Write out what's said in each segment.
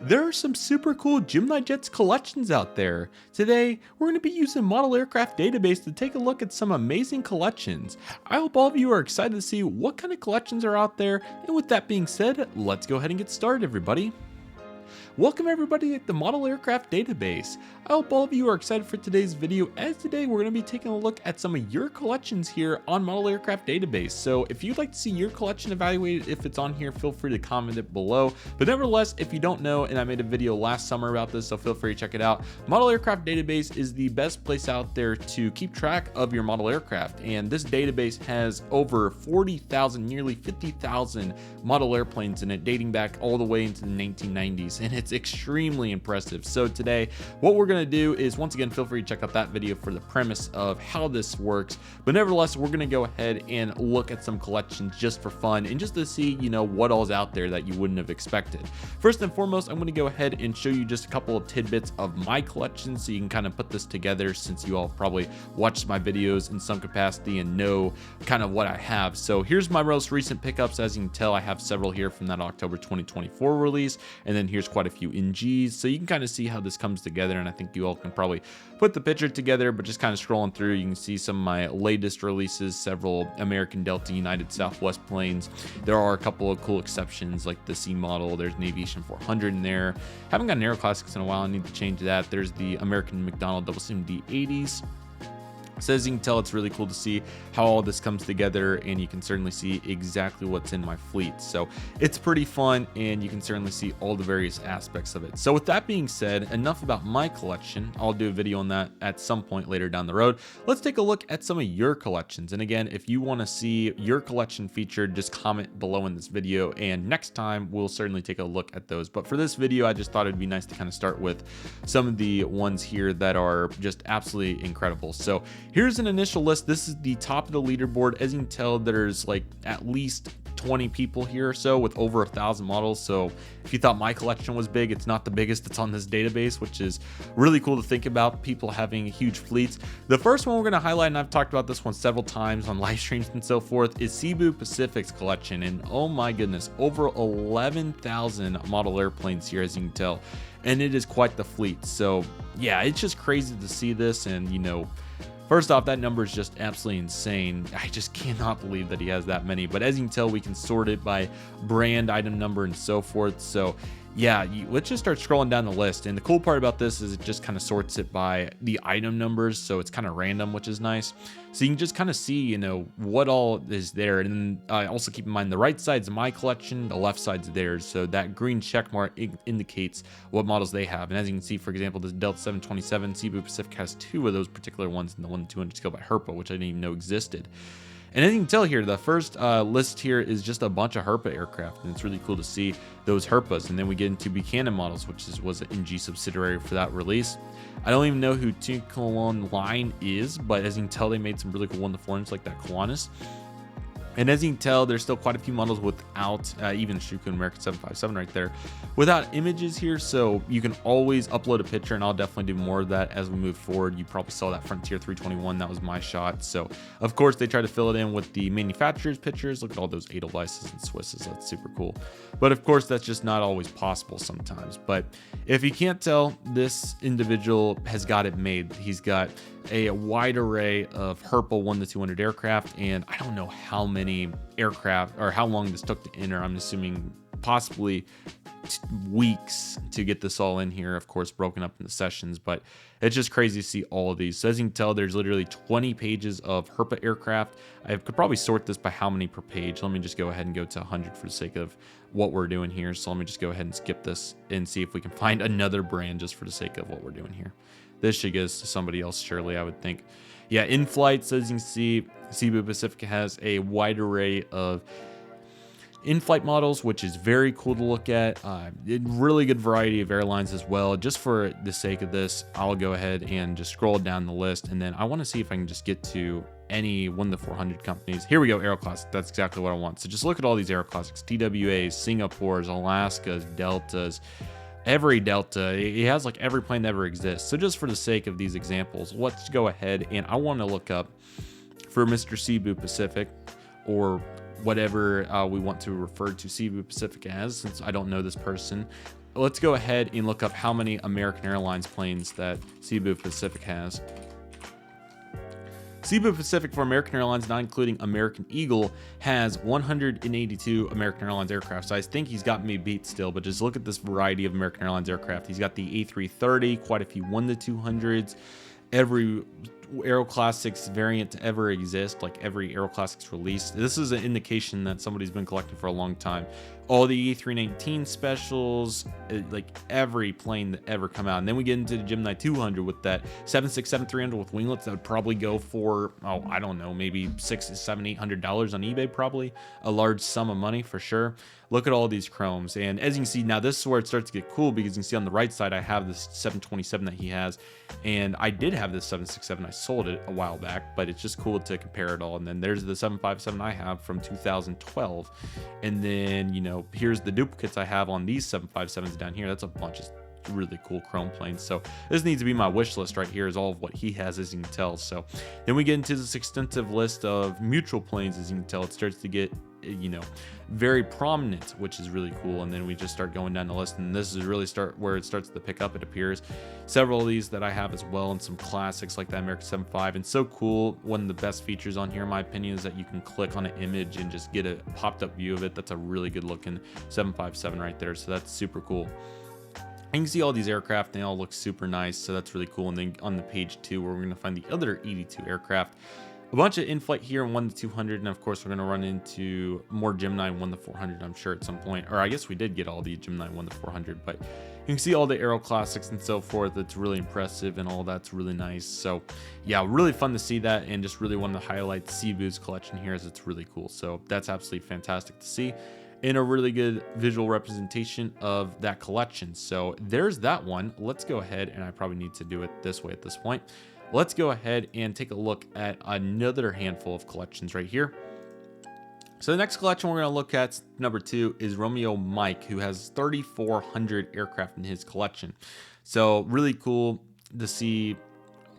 There are some super cool GeminiJets collections out there. Today, we're going to be using Model Aircraft Database to take a look at some amazing collections. I hope all of you are excited to see what kind of collections are out there, and with that being said, let's go ahead and get started, everybody. Welcome everybody to the Model Aircraft Database. I hope all of you are excited for today's video, as today we're going to be taking a look at some of your collections here on Model Aircraft Database. So if you'd like to see your collection evaluated, if it's on here, feel free to comment it below. But nevertheless, if you don't know, and I made a video last summer about this, so feel free to check it out. Model Aircraft Database is the best place out there to keep track of your model aircraft. And this database has over 40,000, nearly 50,000 model airplanes in it, dating back all the way into the 1990s. And it's extremely impressive. So today, what we're going to do is, once again, feel free to check out that video for the premise of how this works. But nevertheless, we're going to go ahead and look at some collections just for fun and just to see, what all's out there that you wouldn't have expected. First and foremost, I'm going to go ahead and show you just a couple of tidbits of my collection so you can kind of put this together, since you all probably watched my videos in some capacity and know kind of what I have. So here's my most recent pickups. As you can tell, I have several here from that October 2024 release, and then here's quite a few NGs, so you can kind of see how this comes together, and I think you all can probably put the picture together. But just kind of scrolling through, you can see some of my latest releases, several American Delta, United Southwest planes. There are a couple of cool exceptions like the C model. There's an Aviation 400 in there. Haven't got an Aero Classics in a while, I need to change that. There's the American McDonnell WCMD 80s. So as you can tell, it's really cool to see how all this comes together, and you can certainly see exactly what's in my fleet. So it's pretty fun, and you can certainly see all the various aspects of it. So with that being said, enough about my collection. I'll do a video on that at some point later down the road. Let's take a look at some of your collections. And again, if you want to see your collection featured, just comment below in this video, and next time we'll certainly take a look at those. But for this video, I just thought it'd be nice to kind of start with some of the ones here that are just absolutely incredible. So here's an initial list. This is the top of the leaderboard. As you can tell, there's like at least 20 people here or so with over 1,000 models. So if you thought my collection was big, it's not the biggest that's on this database, which is really cool to think about, people having huge fleets. The first one we're going to highlight, and I've talked about this one several times on live streams and so forth, is Cebu Pacific's collection. And oh my goodness, over 11,000 model airplanes here, as you can tell. And it is quite the fleet. So yeah, it's just crazy to see this. And first off, that number is just absolutely insane. I just cannot believe that he has that many. But as you can tell, we can sort it by brand, item number, and so forth. So yeah, let's just start scrolling down the list. And the cool part about this is it just kind of sorts it by the item numbers. So it's kind of random, which is nice. So you can just kind of see, what all is there. And then also keep in mind, the right side's my collection, the left side's theirs. So that green check mark indicates what models they have. And as you can see, for example, this Delta 727, Cebu Pacific has 2 of those particular ones, and the one 200 scale by Herpa, which I didn't even know existed. And as you can tell here, the first list here is just a bunch of Herpa aircraft, and it's really cool to see those Herpas. And then we get into Canon models, which was an NG subsidiary for that release. I don't even know who Tinkalon Line is, but as you can tell, they made some really cool 1-to-4s like that Kiwanis. And as you can tell, there's still quite a few models without, even the Shotcut American 757 right there, without images here. So you can always upload a picture, and I'll definitely do more of that as we move forward. You probably saw that Frontier 321. That was my shot. So of course, they try to fill it in with the manufacturer's pictures. Look at all those Edelweisses and Swisses. That's super cool. But of course, that's just not always possible sometimes. But if you can't tell, this individual has got it made. He's got a wide array of Herpa 1-to-200 aircraft, and I don't know how many aircraft or how long this took to enter. I'm assuming possibly weeks to get this all in here, of course broken up into sessions, but it's just crazy to see all of these. So as you can tell, there's literally 20 pages of Herpa aircraft. I could probably sort this by how many per page. Let me just go ahead and go to 100 for the sake of what we're doing here. So let me just go ahead and skip this and see if we can find another brand just for the sake of what we're doing here. This should get us to somebody else, surely, I would think. Yeah, in flights, as you can see, Cebu Pacific has a wide array of in-flight models, which is very cool to look at. Really good variety of airlines as well. Just for the sake of this, I'll go ahead and just scroll down the list, and then I want to see if I can just get to any 1-to-400 companies. Here we go, Aero Classics. That's exactly what I want. So just look at all these Aero Classics: TWAs, Singapores, Alaskas, Deltas. Every Delta, he has like every plane that ever exists. So just for the sake of these examples, let's go ahead and I want to look up for Mr. Cebu Pacific, or whatever we want to refer to Cebu Pacific as, since I don't know this person. let's go ahead and look up how many American Airlines planes that Cebu Pacific has. Cebu Pacific for American Airlines, not including American Eagle, has 182 American Airlines aircraft. So I think he's got me beat still, but just look at this variety of American Airlines aircraft. He's got the A330, quite a few 1-200s, every Aero Classics variant to ever exist, like every Aero Classics release. This is an indication that somebody's been collecting for a long time. All the E319 specials, like every plane that ever come out. And then we get into the Gemini 200 with that 767-300 with winglets that would probably go for, oh, I don't know, maybe $600, $700, $800 on eBay, probably a large sum of money for sure. Look at all these chromes. And as you can see, now this is where it starts to get cool, because you can see on the right side, I have this 727 that he has. And I did have this 767. I sold it a while back, but it's just cool to compare it all. And then there's the 757 I have from 2012. And then, you know, here's the duplicates I have on these 757s down here. That's a bunch of really cool chrome planes. So this needs to be my wish list right here, is all of what he has, as you can tell. So then we get into this extensive list of mutual planes. As you can tell, it starts to get, you know, very prominent, which is really cool. And then we just start going down the list, and this is really where it starts to pick up. It appears several of these that I have as well, and some classics like the American 75. And so cool, one of the best features on here in my opinion is that you can click on an image and just get a popped up view of it. That's a really good looking 757 right there, so that's super cool. You can see all these aircraft, they all look super nice, so that's really cool. And then on the page 2, where we're going to find the other 82 aircraft, a bunch of in-flight here, 1-200, and of course we're going to run into more Gemini 1-400, I'm sure, at some point. Or I guess we did get all the Gemini 1-400, but you can see all the Aero Classics and so forth. It's really impressive, and all that's really nice. So yeah, really fun to see that, and just really wanted to highlight Cebu's collection here, as it's really cool. So that's absolutely fantastic to see, and a really good visual representation of that collection. So there's that one. Let's go ahead, and I probably need to do it this way at this point. Let's go ahead and take a look at another handful of collections right here. So the next collection we're going to look at, number 2, is Romeo Mike, who has 3,400 aircraft in his collection. So really cool to see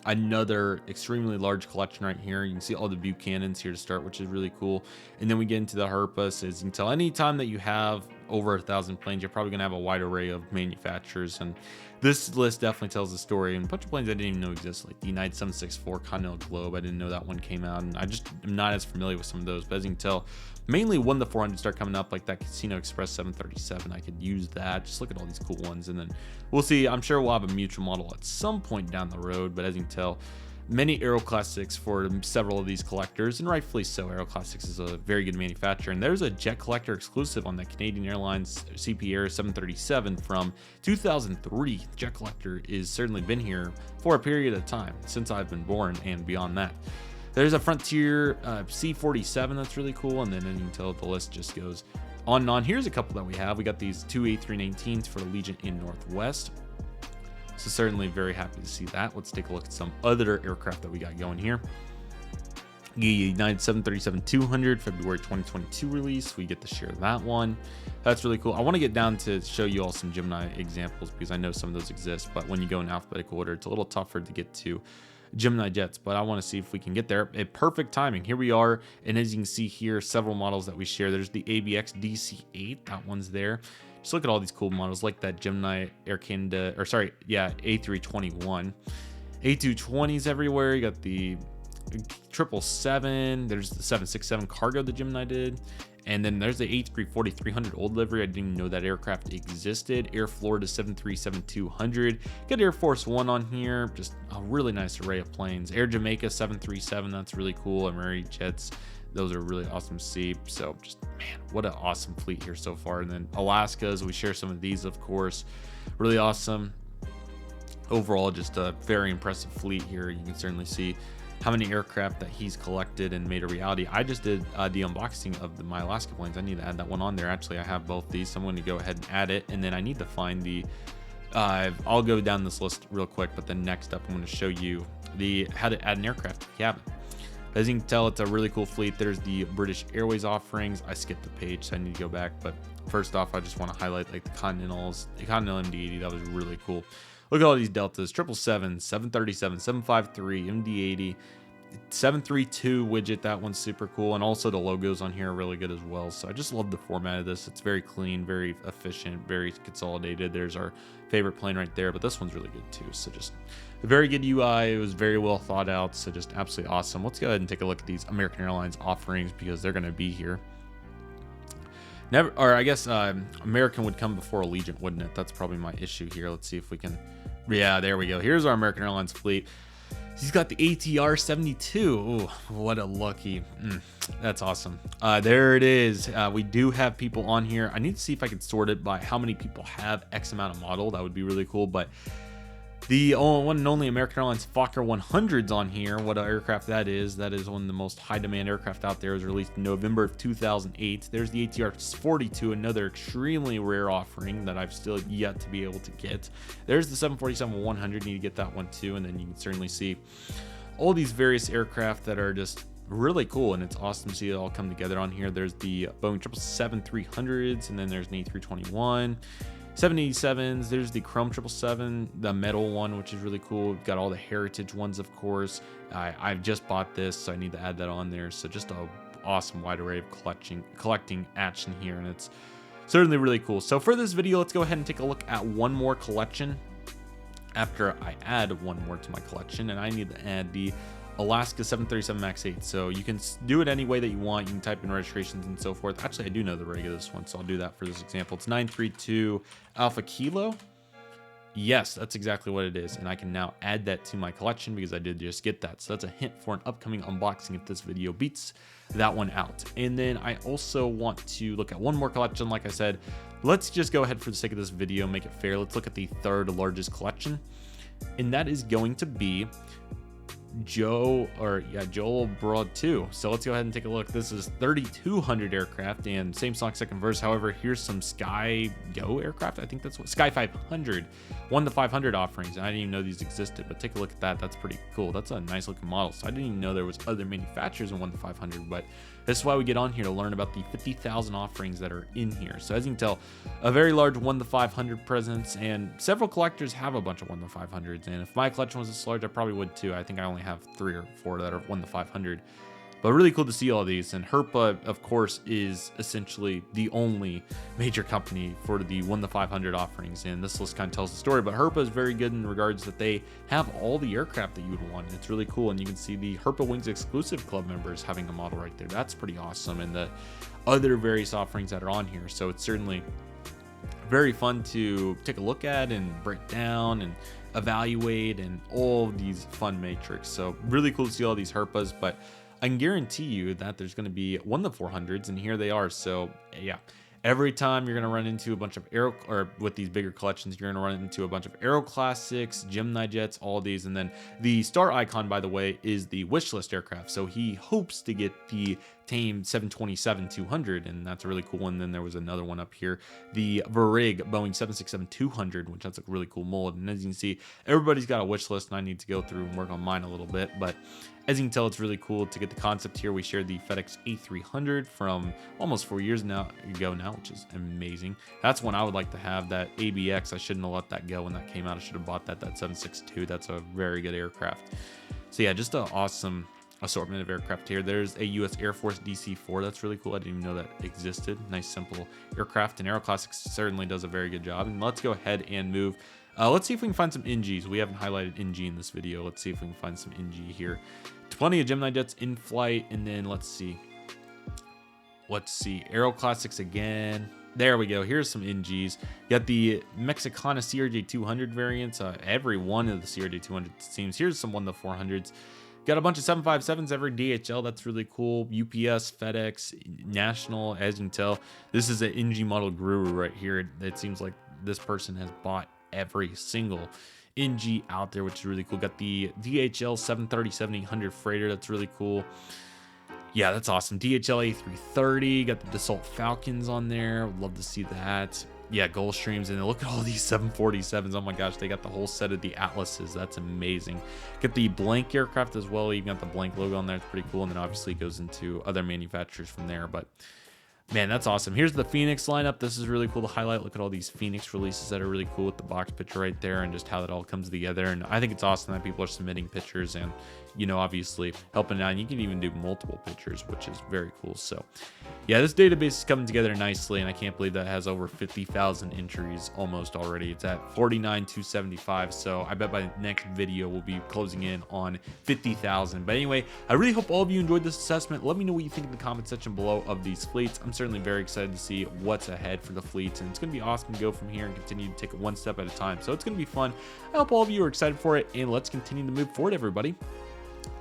another extremely large collection right here. You can see all the Buchanans here to start, which is really cool. And then we get into the Herpas. As you can tell, anytime that you have over 1,000 planes, you're probably going to have a wide array of manufacturers, and this list definitely tells the story. And a bunch of planes I didn't even know exist, like the United 764 Continental Globe. I didn't know that one came out, and I just am not as familiar with some of those. But as you can tell, mainly 1-400 start coming up, like that Casino Express 737. I could use that. Just look at all these cool ones, and then we'll see. I'm sure we'll have a mutual model at some point down the road, but as you can tell, many Aero Classics for several of these collectors, and rightfully so. Aero Classics is a very good manufacturer, and there's a Jet Collector exclusive on the Canadian Airlines CP Air 737 from 2003. Jet Collector is certainly been here for a period of time, since I've been born and beyond that. There's a Frontier C-47 that's really cool, and then as you can tell, the list just goes on and on. Here's a couple that we have. We got these 2 A319s for Allegiant in Northwest. So certainly very happy to see that. Let's take a look at some other aircraft that we got going here. The United 737-200 February 2022 release. We get to share that one. That's really cool. I want to get down to show you all some Gemini examples, because I know some of those exist, but when you go in alphabetical order, it's a little tougher to get to Gemini jets, but I want to see if we can get there. Perfect timing. Here we are, and as you can see here, several models that we share. There's the ABX DC-8. That one's there. Just look at all these cool models, like that Gemini Air Canada, or sorry, yeah, A321. A220s everywhere. You got the 777. There's the 767 cargo that Gemini did. And then there's the A340-300 old livery. I didn't even know that aircraft existed. Air Florida 737-200. Got Air Force One on here. Just a really nice array of planes. Air Jamaica 737. That's really cool. McCauley. Those are really awesome to see. So just, man, what an awesome fleet here so far. And then Alaska's, we share some of these, of course. Really awesome. Overall, just a very impressive fleet here. You can certainly see how many aircraft that he's collected and made a reality. I just did the unboxing of my Alaska planes. I need to add that one on there. Actually, I have both these, so I'm going to go ahead and add it. And then I need to find the I'll go down this list real quick, but then next up I'm going to show you how to add an aircraft if you haven't. As you can tell, it's a really cool fleet. There's the British Airways offerings. I skipped the page, so I need to go back. But first off, I just want to highlight like the Continentals. The Continental MD-80, that was really cool. Look at all these Deltas, 777, 737, 753, MD-80. 732 widget, that one's super cool, and also the logos on here are really good as well. So I just love the format of this. It's very clean, very efficient, very consolidated. There's our favorite plane right there, but this one's really good too. So just a very good UI. It was very well thought out, so just absolutely awesome. Let's go ahead and take a look at these American Airlines offerings because they're going to be here. Never, or I guess American would come before Allegiant, wouldn't it? That's probably my issue here. Let's see if we can. Yeah, there we go. Here's our American Airlines fleet. He's got the ATR 72. Ooh, what a lucky. That's awesome. There it is. We do have people on here. I need to see if I can sort it by how many people have X amount of model. That would be really cool. But the one and only American Airlines Fokker 100's on here. What an aircraft that is. That is one of the most high demand aircraft out there. It was released in November of 2008. There's the ATR 42, another extremely rare offering that I've still yet to be able to get. There's the 747-100. Need to get that one too. And then you can certainly see all these various aircraft that are just really cool, and it's awesome to see it all come together on here. There's the Boeing 777-300s, and then there's an A321. 787s, there's the Chrome 777, the metal one, which is really cool. We've got all the heritage ones, of course. I've just bought this, so I need to add that on there. So just a awesome wide array of collecting action here, and it's certainly really cool. So for this video, let's go ahead and take a look at one more collection after I add one more to my collection, and I need to add the Alaska 737 MAX 8. So you can do it any way that you want. You can type in registrations and so forth. Actually, I do know the rig of this one, so I'll do that for this example. It's 932 Alpha Kilo. Yes, that's exactly what it is, and I can now add that to my collection because I did just get that. So that's a hint for an upcoming unboxing if this video beats that one out. And then I also want to look at one more collection. Like I said, let's just go ahead for the sake of this video, make it fair. Let's look at the third largest collection, and that is going to be Joel Broad 2. So let's go ahead and take a look. This is 3,200 aircraft and same song, second verse. However, here's some Sky Go aircraft. I think that's what Sky 500, 1 to 500 offerings. And I didn't even know these existed, but take a look at that. That's pretty cool. That's a nice looking model. So I didn't even know there was other manufacturers in 1 to 500, but this is why we get on here to learn about the 50,000 offerings that are in here. So as you can tell, a very large 1 to 500 presence, and several collectors have a bunch of 1 to 500s. And if my collection was this large, I probably would too. I think I only have 3 or 4 that are 1 to 500. But really cool to see all these. And Herpa, of course, is essentially the only major company for the 1 to 500 offerings. And this list kind of tells the story. But Herpa is very good in regards that they have all the aircraft that you would want. And it's really cool. And you can see the Herpa Wings exclusive club members having a model right there. That's pretty awesome. And the other various offerings that are on here. So it's certainly very fun to take a look at and break down and evaluate and all these fun metrics. So really cool to see all these Herpas, but I can guarantee you that there's going to be 1 to 400s, and here they are. So yeah, every time you're going to run into a bunch of with these bigger collections, you're going to run into a bunch of Aero Classics, GeminiJets, all these. And then the star icon, by the way, is the wish list aircraft. So he hopes to get the Tame 727-200, and that's a really cool one. Then there was another one up here, the Varig Boeing 767-200, which that's a really cool mold. And as you can see, everybody's got a wish list, and I need to go through and work on mine a little bit. But as you can tell, it's really cool to get the concept here. We shared the FedEx A300 from almost 4 years ago now, which is amazing. That's one I would like to have, that ABX. I shouldn't have let that go when that came out. I should have bought that 762. That's a very good aircraft. So yeah, just an awesome assortment of aircraft here. There's a U.S. Air Force DC-4. That's really cool. I didn't even know that existed. Nice, simple aircraft. And Aero Classics certainly does a very good job. And let's go ahead and move. Let's see if we can find some NGs. We haven't highlighted NG in this video. Let's see if we can find some NG here. Plenty of GeminiJets in flight. And then let's see. Aero Classics again. There we go. Here's some NGs. You got the Mexicana CRJ 200 variants. Every one of the CRJ 200 seems. Here's some 1 to 400s. Got a bunch of 757s, every DHL. That's really cool. UPS, FedEx, National. As you can tell, this is an NG model guru right here. It seems like this person has bought every single NG out there, which is really cool. Got the DHL 737-800 freighter. That's really cool. Yeah, that's awesome. DHL A330. Got the Dassault Falcons on there. Would love to see that. Yeah, Gulfstreams, and look at all these 747s. Oh my gosh, they got the whole set of the Atlases. That's amazing. Get the blank aircraft as well. You got the blank logo on there. It's pretty cool. And then obviously it goes into other manufacturers from there. But Man, that's awesome. Here's the Phoenix lineup. This is really cool to highlight. Look at all these Phoenix releases that are really cool with the box picture right there and just how that all comes together. And I think it's awesome that people are submitting pictures and, obviously helping out. And you can even do multiple pictures, which is very cool. So yeah, this database is coming together nicely. And I can't believe that has over 50,000 entries almost already. It's at 49,275. So I bet by the next video, we'll be closing in on 50,000. But anyway, I really hope all of you enjoyed this assessment. Let me know what you think in the comment section below of these fleets. I'm certainly very excited to see what's ahead for the fleets, and it's going to be awesome to go from here and continue to take it one step at a time. So it's going to be fun. I hope all of you are excited for it, and let's continue to move forward, everybody.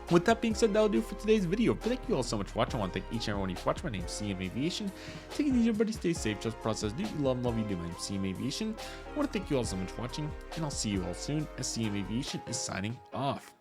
With that being said, that'll do for today's video. But thank you all so much for watching. I want to thank each and every one of you for watching. My name is CM Aviation. Take it easy, everybody. Stay safe. Just process. Do you love you do. My name is CM Aviation. I want to thank you all so much for watching, and I'll see you all soon as CM Aviation is signing off.